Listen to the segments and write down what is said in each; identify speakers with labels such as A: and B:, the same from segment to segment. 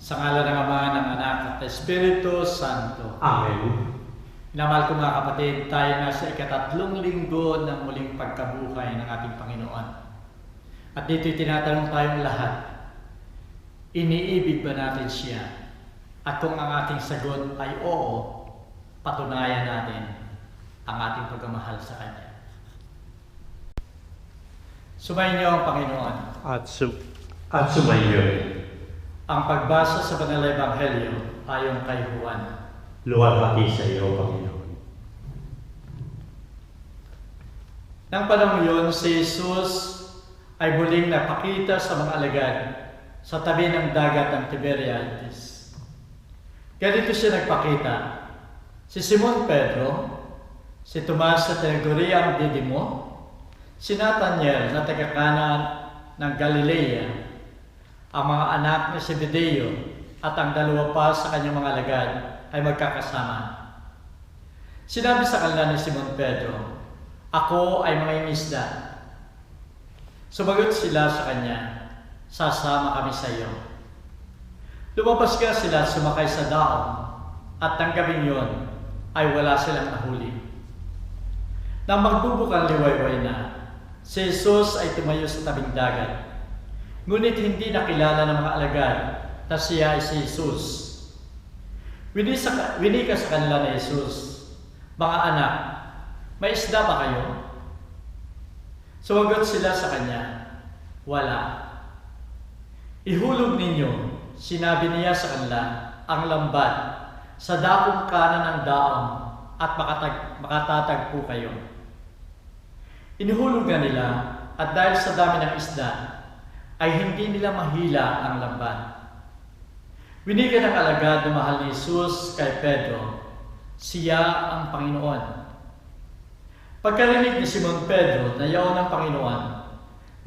A: Sa ngalan ng Ama, ng Anak, at Espiritu Santo.
B: Amen.
A: Minamahal ko mga kapatid, tayo na sa ikatatlong linggo ng muling pagkabuhay ng ating Panginoon. At dito'y tinatanong tayong lahat, iniibig ba natin siya? At kung ang ating sagot ay oo, patunayan natin ang ating pagmamahal sa Kanya. Sumayin niyo ang Panginoon.
B: At sumayo rin.
A: Ang pagbasa sa Banal na Ebanghelyo ayon kay Juan.
B: Luwalhati sa iyo, Panginoon.
A: Nang panahon yun, si Jesus ay muling napakita sa mga alagad sa tabi ng dagat ng Tiberiades. Ganito siya nagpakita. Si Simon Pedro, si Tomas na tinaguriang Didimo, si Nathanael na taga-Cana ng Galilea, ang mga anak ni Zebedeo at ang dalawa pa sa kanyang mga alagad ay magkakasama. Sinabi sa kanila ni Simon Pedro, "Ako ay mangingisda." Sumagot sila sa kanya, "Sasama kami sa iyo." Lumabas nga sila at sumakay sa daong, at ng gabing yon ay wala silang nahuli. Nang magbubukang liwayway na, si Jesus ay tumayo sa tabing dagat. Ngunit hindi nakilala ng mga alagad na siya ay si Jesus. Winika sa kanila ni Jesus, "Mga anak, may isda ba kayo?" Sumagot sila sa kanya, "Wala." "Ihulog ninyo," sinabi niya sa kanila, "ang lambat sa dakong kanan ng daong at makatatagpo kayo." Inuhulog na nila, at dahil sa dami ng isda, ay hindi nila mahila ang lambat. Winiga ng alagad na mahal ni Jesus kay Pedro, siya ang Panginoon. Pagkarinig ni Simon Pedro na yaon ng Panginoon,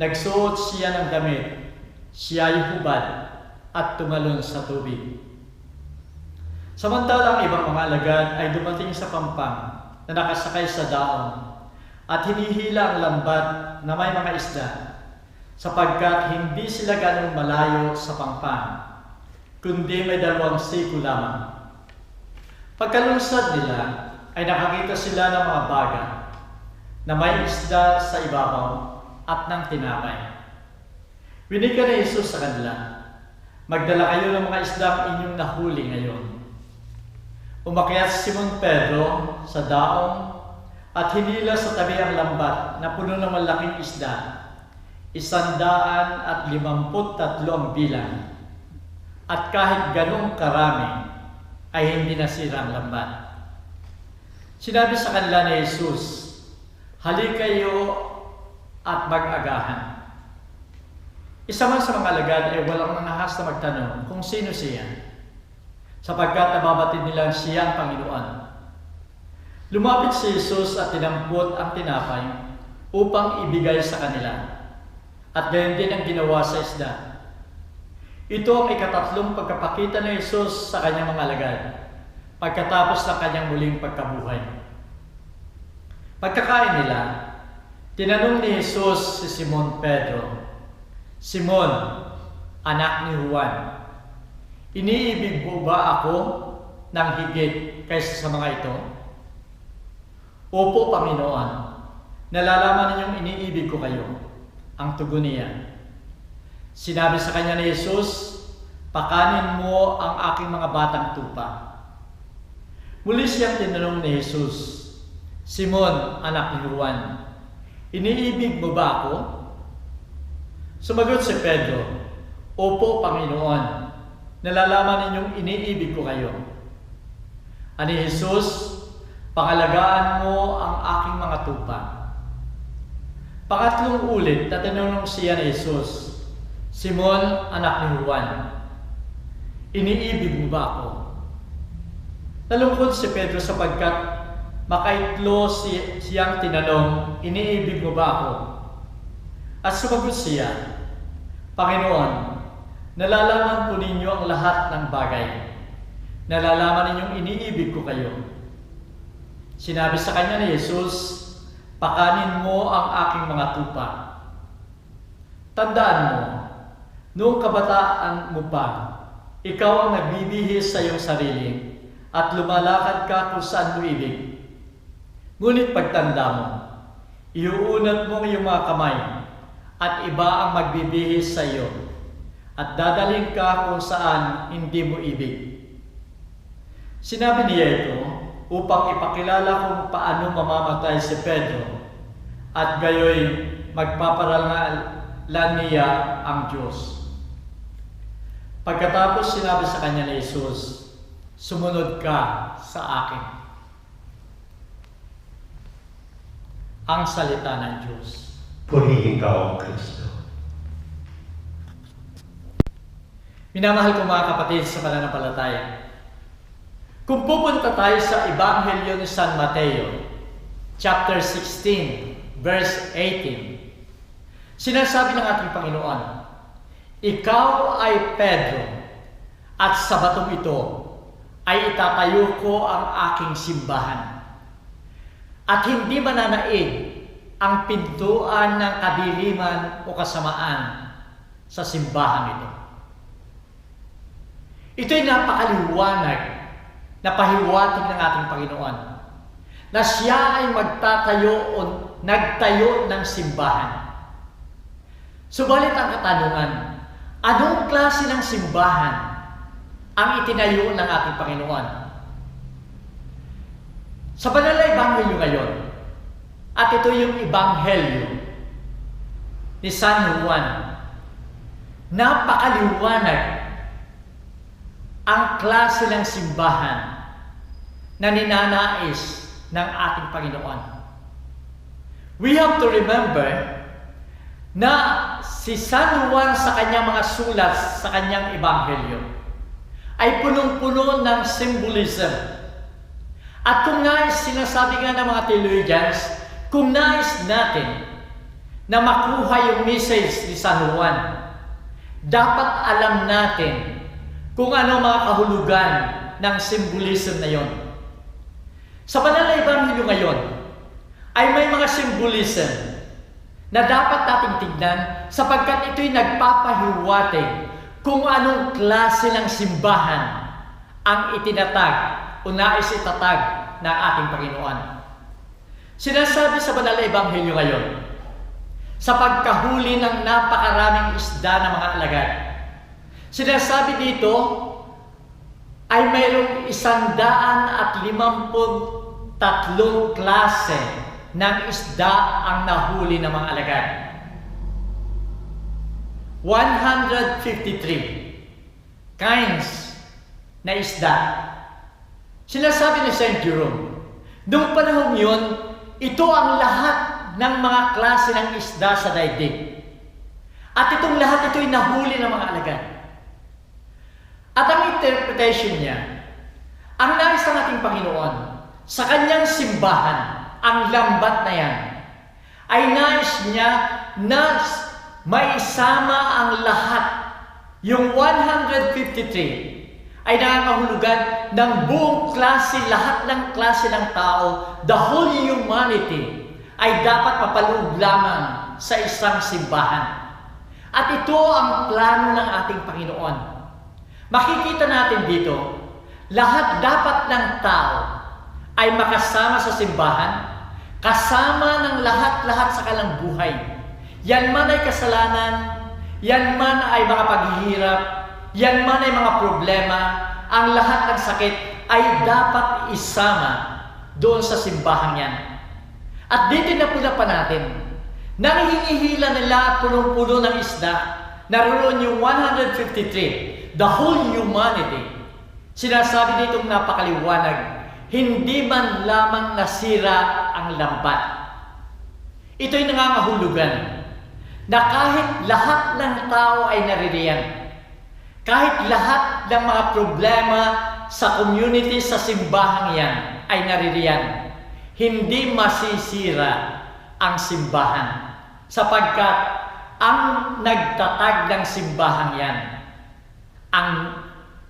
A: nagsuot siya ng damit, siya ay hubad at tumalon sa tubig. Samantalang ibang mga alagad ay dumating sa pampang na nakasakay sa daon at hinihila ang lambat na may mga isda, sapagkat hindi sila ganong malayo sa pampang, kundi may 2 siko lamang. Pagkalunsad nila, ay nakakita sila ng mga baga na may isda sa ibabaw at ng tinapay. Winika ni Jesus sa kanila, "Magdala kayo ng mga isdang inyong nahuli ngayon." Umakyat si Simon Pedro sa daong at hinila sa tabi ang lambat na puno ng malaking isda, 153 ang bilang, at kahit ganong karami ay hindi nasira ang lambat. Sinabi sa kanila ni Jesus, "Halika kayo at mag-agahan." Isa man sa mga alagad ay walang nangahas na magtanong kung sino siya, sapagkat nababatid nilang siya ang Panginoon. Lumapit si Jesus at tinampot ang tinapay upang ibigay sa kanila. At gayon din ang ginawa sa isda. Ito ang ikatatlong pagkapakita ni Jesus sa kanyang mga alagad, pagkatapos ng kanyang muling pagkabuhay. Pagkakain nila, tinanong ni Jesus si Simon Pedro, "Simon, anak ni Juan, iniibig mo ba ako ng higit kaysa sa mga ito?" "Opo, Panginoon, nalalaman ninyong iniibig ko kayo," ang tugon niya. Sinabi sa kanya ni Jesus, "Pakanin mo ang aking mga batang tupa." Muli siyang tinanong ni Jesus, "Simon, anak ni Juan, iniibig mo ba ako?" Sumagot si Pedro, "Opo, Panginoon, nalalaman ninyong iniibig ko kayo." Ani Jesus, "Pangalagaan mo ang aking mga tupa." Pangatlong ulit na tinanong siya ni Jesus, "Simon, anak ni Juan, iniibig mo ba ako?" Nalungkot si Pedro sapagkat makaitlo siyang tinanong, "Iniibig mo ba ako?" At sumagot siya, "Panginoon, nalalaman po ninyo ang lahat ng bagay. Nalalaman ninyong iniibig ko kayo." Sinabi sa kanya ni Jesus, "Pakanin mo ang aking mga tupa." Tandaan mo, noong kabataan mo pa, ikaw ang nagbibihis sa iyong sarili at lumalakad ka kung saan mo ibig. Ngunit pagtanda mo, iuunat mo ang iyong mga kamay at iba ang magbibihis sa iyo at dadalhin ka kung saan hindi mo ibig. Sinabi niya ito upang ipakilala kung paano mamamatay si Pedro at gayoy magpaparangalan niya ang Diyos. Pagkatapos sinabi sa kanya ni Jesus, "Sumunod ka sa akin." Ang salita ng Diyos.
B: Purihin ka, O Kristo.
A: Minamahal ko mga kapatid sa pananampalataya, kung pupunta tayo sa Ebanghelyo ni San Mateo, chapter 16, verse 18, sinasabi ng ating Panginoon, "Ikaw ay Pedro, at sa batong ito ay itatayo ko ang aking simbahan. At hindi mananaig ang pintuan ng kadiliman o kasamaan sa simbahan ito." Ito'y napakaliwanag na pahiwatig ng ating Panginoon na siya ay magtatayo o nagtayo ng simbahan. Subalit ang katanungan, anong klase ng simbahan ang itinayo ng ating Panginoon? Sa banal na Ebanghelyo ngayon, at ito yung Ebanghelyo ni San Juan, napakaliwanag ang klase ng simbahan na ninanais ng ating Panginoon. We have to remember na si San Juan sa kanyang mga sulat sa kanyang Ebanghelyo ay punong-puno ng symbolism. At kung nais, sinasabi nga ng mga theologians, kung nais natin na makuha yung message ni San Juan, dapat alam natin kung ano mga kahulugan ng symbolism na yon. Sa banal na Ebanghelyo ngayon, ay may mga symbolism na dapat nating tignan sapagkat ito'y nagpapahiwatig kung anong klase ng simbahan ang itinatag o nais itatag ng ating Panginoon. Sinasabi sa banal na Ebanghelyo ngayon, sa pagkahuli ng napakaraming isda ng mga alagad, sinasabi dito ay mayroong 153 klase ng isda ang nahuli ng mga alagad. 153 kinds na isda. Sinasabi ni Saint Jerome, noong panahon yun, ito ang lahat ng mga klase ng isda sa daigdig. At itong lahat ito'y nahuli ng mga alagad. At ang interpretation niya, ang nais ng ating Panginoon sa kanyang simbahan, ang lambat na yan, ay nais niya na maisama ang lahat. Yung 153 ay nangangahulugan ng buong klase, lahat ng klase ng tao, the whole humanity, ay dapat mapaloob lamang sa isang simbahan. At ito ang plano ng ating Panginoon. Makikita natin dito, lahat dapat ng tao ay makasama sa simbahan, kasama ng lahat-lahat sa kanilang buhay. Yan man ay kasalanan, yan man ay mga paghihirap, yan man ay mga problema, ang lahat ng sakit ay dapat isama doon sa simbahan yan. At dito na pula pa natin, nang hinihila nila at punong-puno ng isda, naroon yung 153, the whole humanity. Sinasabi ditong napakaliwanag, hindi man lamang nasira ang lambat. Ito'y nangangahulugan na kahit lahat ng tao ay naririyan, kahit lahat ng mga problema sa community, sa simbahang yan ay naririyan, hindi masisira ang simbahan sapagkat ang nagtatag ng simbahang yan, ang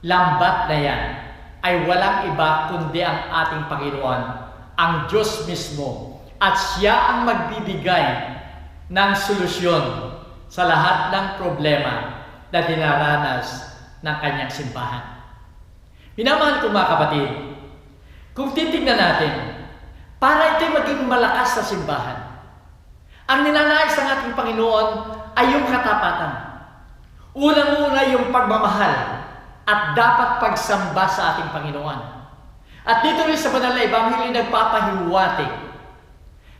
A: lambat na yan, ay walang iba kundi ang ating Panginoon, ang Diyos mismo, at siya ang magbibigay ng solusyon sa lahat ng problema na dinaranas ng kanyang simbahan. Minamahal ko mga kapatid, kung titignan natin, para ito'y maging malakas sa simbahan, ang ninanais ng ating Panginoon ay yung katapatan. Unang-una yung pagmamahal at dapat pagsamba sa ating Panginoon. At dito rin sa banal na Ebanghelyo nagpapahiwatig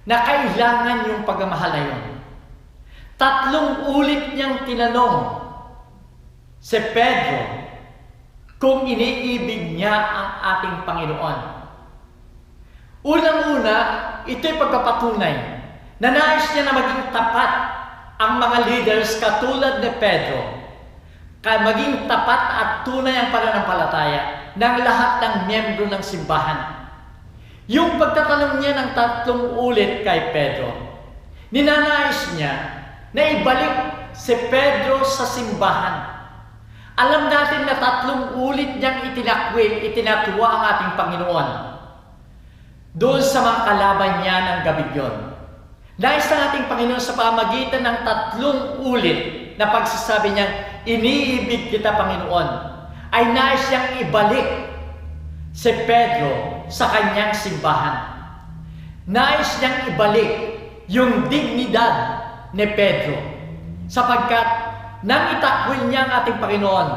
A: na kailangan yung pagmamahal na yun. 3 ulit niyang tinanong si Pedro kung iniibig niya ang ating Panginoon. Unang-una, ito'y pagpapatunay na nais niya na maging tapat ang mga leaders katulad ni Pedro, maging tapat at tunay ang pananampalataya ng lahat ng miyembro ng simbahan. Yung pagtatanong niya ng 3 ulit kay Pedro, ninanais niya na ibalik si Pedro sa simbahan. Alam natin na 3 ulit niyang itinatwa ang ating Panginoon doon sa mga kalaban niya ng gabing yon. Nais ng ating Panginoon sa pamagitan ng 3 ulit na pagsasabi niyang, iniibig kita Panginoon, ay nais niyang ibalik si Pedro sa kanyang simbahan. Nais niyang ibalik yung dignidad ni Pedro, sapagkat nang itakwil niya ang ating Panginoon,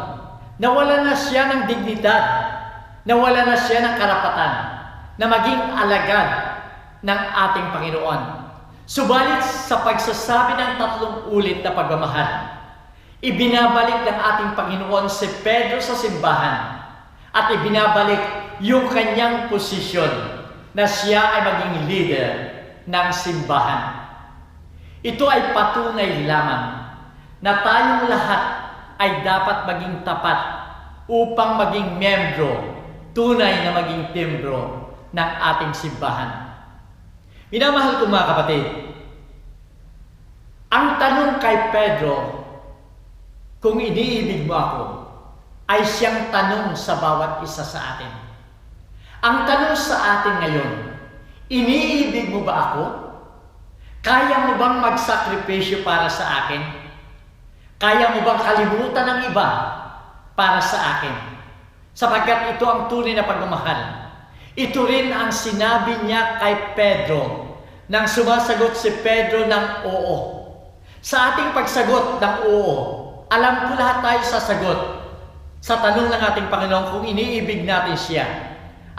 A: nawala na siya ng dignidad, nawala na siya ng karapatan na maging alagad ng ating Panginoon. Subalit sa pagsasabi ng 3 ulit na pagmamahal, ibinabalik ng ating Panginoon si Pedro sa simbahan at ibinabalik yung kanyang posisyon na siya ay maging leader ng simbahan. Ito ay patunay lamang na tayong lahat ay dapat maging tapat upang maging membro, tunay na maging timbro ng ating simbahan. Minamahal ko mga kapatid, ang tanong kay Pedro, kung iniibig mo ako, ay siyang tanong sa bawat isa sa atin. Ang tanong sa atin ngayon, iniibig mo ba ako? Kaya mo bang magsakripisyo para sa akin? Kaya mo bang kalimutan ng iba para sa akin? Sapagkat ito ang tunay na pagmamahal. Ito rin ang sinabi niya kay Pedro nang sumasagot si Pedro ng oo. Sa ating pagsagot ng oo, alam ko lahat tayo sasagot sa tanong ng ating Panginoon kung iniibig natin siya.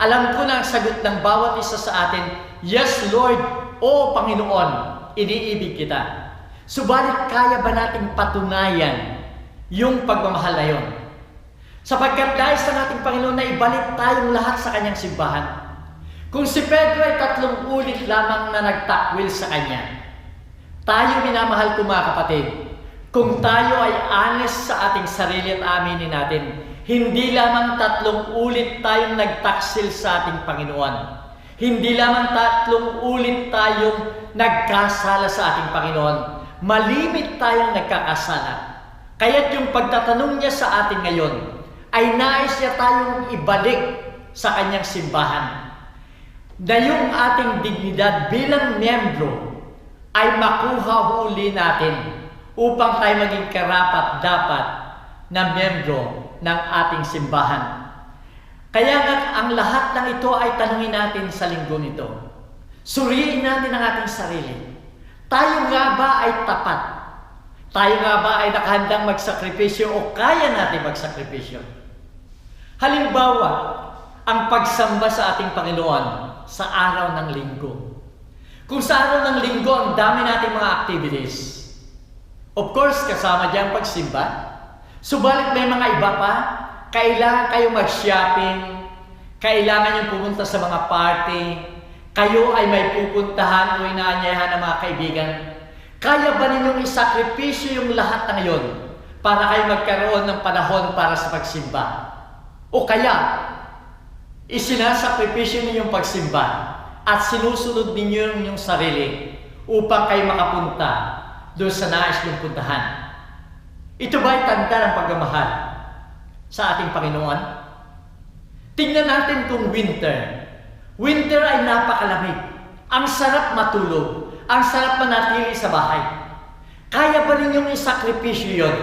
A: Alam ko na ang sagot ng bawat isa sa atin, yes Lord, o Panginoon, iniibig kita. Subalit kaya ba nating patunayan yung pagmamahal na yun? Sapagkat nais ng ating Panginoon na ibalik tayong lahat sa kanyang simbahan. Kung si Pedro ay 3 ulit lamang na nagtakwil sa kanya, tayo minamahal ko mga kapatid, kung tayo ay honest sa ating sarili at aminin natin, hindi lamang 3 ulit tayong nagtaksil sa ating Panginoon. Hindi lamang 3 ulit tayong nagkasala sa ating Panginoon. Malimit tayong nagkakasala. Kaya't yung pagtatanong niya sa atin ngayon, ay nais niya tayong ibalik sa kanyang simbahan. Na yung ating dignidad bilang miyembro ay makuha huli natin upang tayo maging karapat-dapat na miyembro ng ating simbahan. Kaya nga ang lahat ng ito ay tanungin natin sa linggo nito. Suriin natin ang ating sarili. Tayo nga ba ay tapat? Tayo nga ba ay nakahandang magsakripisyo o kaya natin magsakripisyo? Halimbawa, ang pagsamba sa ating Panginoon sa araw ng linggo. Kung sa araw ng linggo, ang dami nating mga activities. Of course, kasama dyan pagsimba. Subalit may mga iba pa, kailangan kayo mag-shopping, kailangan yung pumunta sa mga party, kayo ay may pupuntahan o inaanyayahan ng mga kaibigan. Kaya ba ninyong isakripisyo yung lahat ng iyon para kayo magkaroon ng panahon para sa pagsimba? O kaya, isinasakripisyo ninyong pagsimba at sinusunod ninyo yung sarili upang kayo makapunta doon sa nais niyong puntahan. Ito ba ay tanda ng pagmamahal sa ating Panginoon? Tingnan natin kung winter. Winter ay napakalamig. Ang sarap matulog. Ang sarap manatili sa bahay. Kaya ba ninyong isakripisyo yun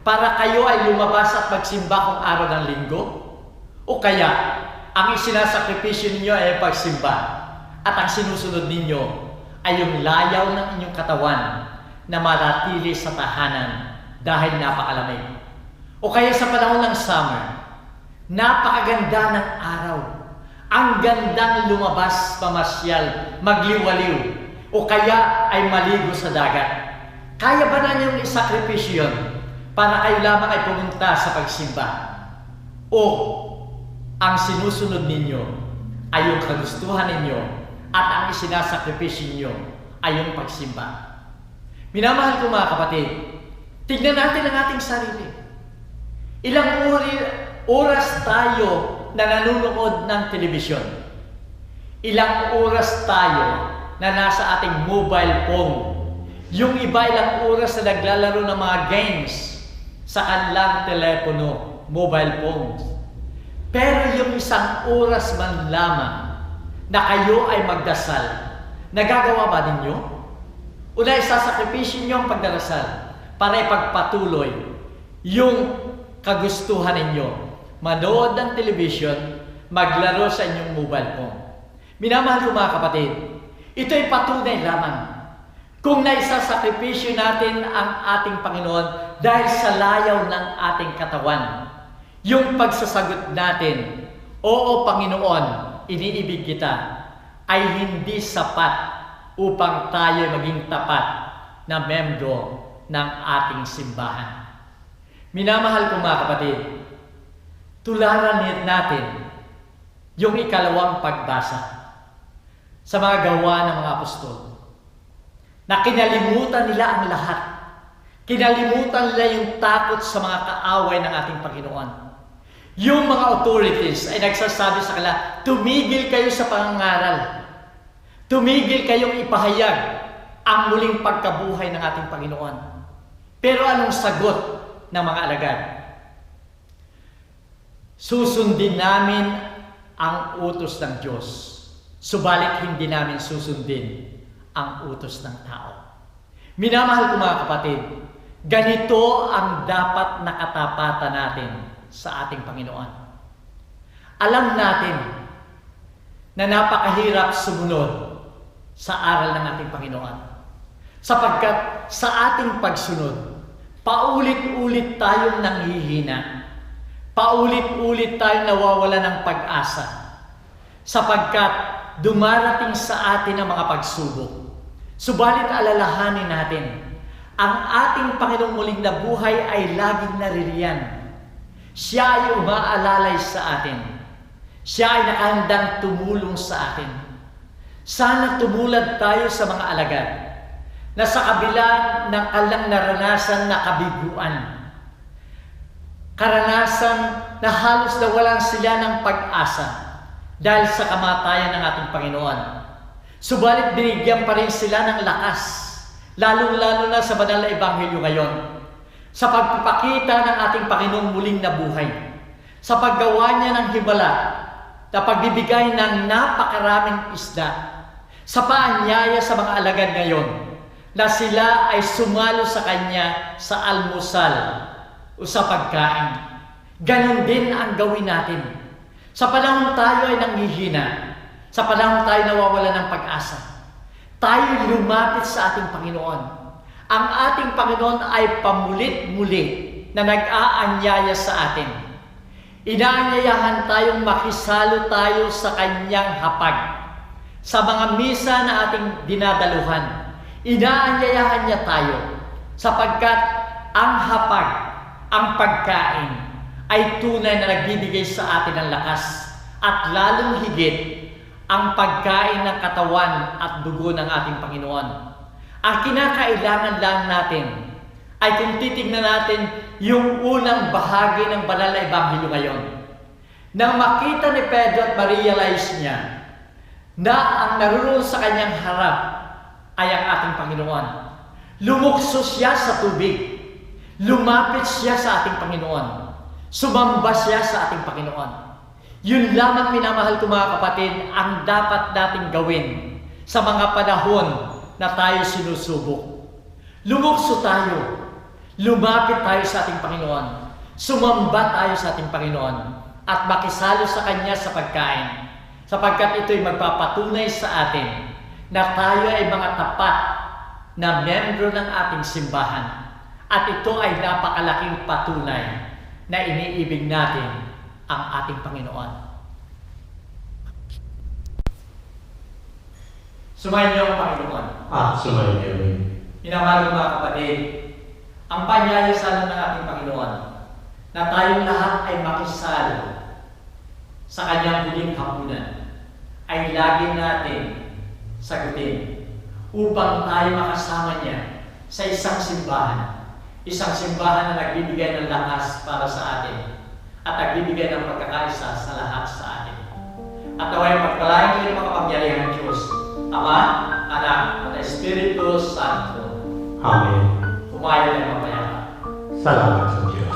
A: para kayo ay lumabas at magsimba kung araw ng linggo? O kaya, ang isinasakripisyo ninyo ay pagsimba at ang sinusunod ninyo ay yung layaw ng inyong katawan na maratili sa tahanan dahil napakalamig? O kaya sa panahon ng summer, napakaganda ng araw, ang gandang lumabas, pamasyal, magliwaliw, o kaya ay maligo sa dagat. Kaya ba na niyong isakripisyo yun para kayo lamang ay pumunta sa pagsimba? O ang sinusunod ninyo ay yung kagustuhan ninyo at ang isinasakripisyo ninyo ay yung pagsimba? Minamahal ko mga kapatid, tignan natin ang ating sarili. Ilang oras tayo na nanonood ng telebisyon? Ilang oras tayo na nasa ating mobile phone? Yung iba ilang oras na naglalaro ng mga games sa kanilang telepono, mobile phones. Pero yung isang oras man lamang na kayo ay magdasal, nagagawa ba ninyo? O na isasakripisyo nyo ang pagdarasal para ipagpatuloy yung kagustuhan ninyo? Manood ng television, maglaro sa inyong mobile phone. Minamahal ko mga kapatid, ito ay patunay lamang kung naisasakripisyo natin ang ating Panginoon dahil sa layaw ng ating katawan. Yung pagsasagot natin, "Oo, Panginoon, iniibig kita," ay hindi sapat upang tayo maging tapat na membro ng ating simbahan. Minamahal ko mga kapatid, tularan natin yung ikalawang pagbasa sa mga gawa ng mga apostol, na kinalimutan nila ang lahat. Kinalimutan nila yung takot sa mga kaaway ng ating Panginoon. Yung mga authorities ay nagsasabi sa kanila, tumigil kayo sa pangangaral. Tumigil kayong ipahayag ang muling pagkabuhay ng ating Panginoon. Pero anong sagot ng mga alagad? Susundin namin ang utos ng Diyos, subalit hindi namin susundin ang utos ng tao. Minamahal ko mga kapatid, ganito ang dapat na katapatan natin sa ating Panginoon. Alam natin na napakahirap sumunod sa aral ng ating Panginoon, sapagkat sa ating pagsunod, paulit-ulit tayong nanghihina, paulit-ulit tayong nawawala ng pag-asa, sapagkat dumarating sa atin ang mga pagsubok. Subalit alalahanin natin, ang ating Panginoong muling nabuhay ay laging naririyan. Siya ay umaalalay sa atin. Siya ay nakahandang tumulong sa atin. Sana tumulad tayo sa mga alagad na sa kabila ng kanilang naranasan na kabiguan, karanasan na halos nawalan sila ng pag-asa dahil sa kamatayan ng ating Panginoon, subalit binigyan pa rin sila ng lakas, lalong-lalo na sa banal na ebanghelyo ngayon, sa pagpapakita ng ating Panginoong muling nabuhay, sa paggawa niya ng himala, na pagbibigay ng napakaraming isda, sa paanyaya sa mga alagad ngayon, na sila ay sumalo sa Kanya sa almusal o sa pagkain. Ganon din ang gawin natin. Sa panahon tayo ay nanghihina, sa panahon tayo nawawala ng pag-asa, tayo lumapit sa ating Panginoon. Ang ating Panginoon ay pamulit-muli na nag-aanyaya sa atin. Inaanyayahan tayong makisalo tayo sa Kanyang hapag. Sa mga misa na ating dinadaluhan, inaanyayahan niya tayo sapagkat ang hapag, ang pagkain, ay tunay na nagbibigay sa atin ng lakas at lalong higit ang pagkain ng katawan at dugo ng ating Panginoon. Ang kinakailangan lang natin ay kung titignan natin yung unang bahagi ng banal na ebanghelyo ngayon. Nang makita ni Pedro at ma-realize niya na ang naroon sa kanyang harap ay ang ating Panginoon, lumukso siya sa tubig, lumapit siya sa ating Panginoon, sumamba siya sa ating Panginoon. Yun lamang, minamahal ko mga kapatid, ang dapat nating gawin sa mga panahon na tayo sinusubok. Lumukso tayo. lumapit tayo sa ating Panginoon, sumamba tayo sa ating Panginoon, at makisalo sa Kanya sa pagkain, sapagkat ito'y magpapatunay sa atin na tayo ay mga tapat na membro ng ating simbahan, at ito ay napakalaking patunay na iniibig natin ang ating Panginoon. Sumayin niyo ang Panginoon.
B: Sumayin niyo rin.
A: Minamahal mga kapatid, ang panyayasala ng ating Panginoon na tayong lahat ay makisalo sa Kanyang huling hapunan ay lagi natin sagutin upang tayo makasama niya sa isang simbahan na nagbibigay ng lakas para sa atin at nagbibigay ng pagkakaisa sa lahat sa atin. At naway magpalain kayo ng makapangyarihan ng Diyos, Ama, Anak, at Espiritu Santo.
B: Amen.
A: Kumain ng mapayapa.
B: Salamat sa Diyos.